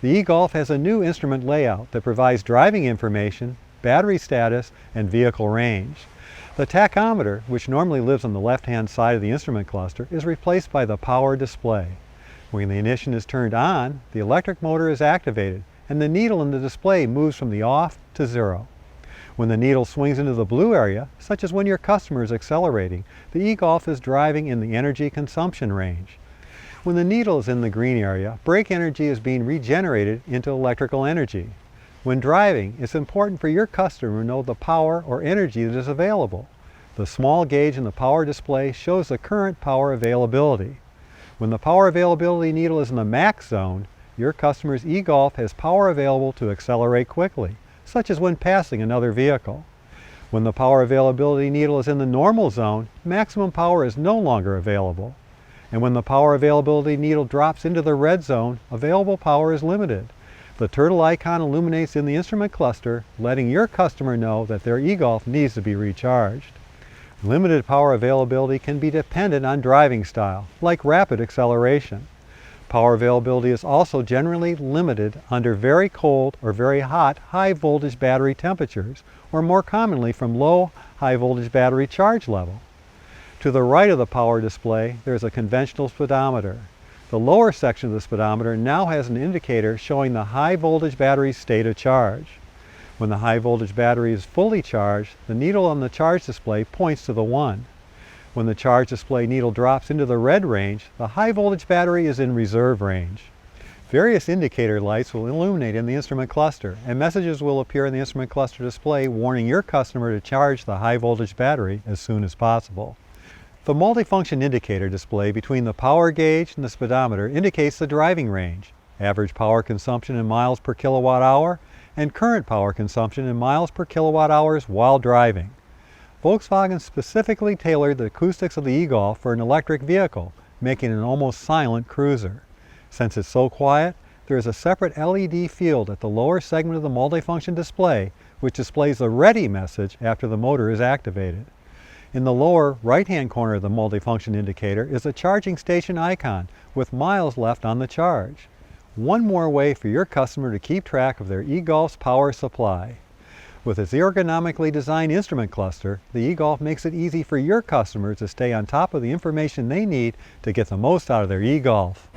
The e-Golf has a new instrument layout that provides driving information, battery status, and vehicle range. The tachometer, which normally lives on the left-hand side of the instrument cluster, is replaced by the power display. When the ignition is turned on, the electric motor is activated, and the needle in the display moves from the off to 0. When the needle swings into the blue area, such as when your customer is accelerating, the e-Golf is driving in the energy consumption range. When the needle is in the green area, brake energy is being regenerated into electrical energy. When driving, it's important for your customer to know the power or energy that is available. The small gauge in the power display shows the current power availability. When the power availability needle is in the max zone, your customer's e-Golf has power available to accelerate quickly, such as when passing another vehicle. When the power availability needle is in the normal zone, maximum power is no longer available. And when the power availability needle drops into the red zone, available power is limited. The turtle icon illuminates in the instrument cluster, letting your customer know that their e-Golf needs to be recharged. Limited power availability can be dependent on driving style, like rapid acceleration. Power availability is also generally limited under very cold or very hot high voltage battery temperatures, or more commonly from low high voltage battery charge level. To the right of the power display, there is a conventional speedometer. The lower section of the speedometer now has an indicator showing the high voltage battery's state of charge. When the high voltage battery is fully charged, the needle on the charge display points to the 1. When the charge display needle drops into the red range, the high voltage battery is in reserve range. Various indicator lights will illuminate in the instrument cluster, and messages will appear in the instrument cluster display warning your customer to charge the high voltage battery as soon as possible. The multifunction indicator display between the power gauge and the speedometer indicates the driving range, average power consumption in miles per kilowatt hour, and current power consumption in miles per kilowatt hours while driving. Volkswagen specifically tailored the acoustics of the e-Golf for an electric vehicle, making it an almost silent cruiser. Since it's so quiet, there is a separate LED field at the lower segment of the multifunction display, which displays the ready message after the motor is activated. In the lower right-hand corner of the multifunction indicator is a charging station icon with miles left on the charge. One more way for your customer to keep track of their e-Golf's power supply. With its ergonomically designed instrument cluster, the e-Golf makes it easy for your customers to stay on top of the information they need to get the most out of their e-Golf.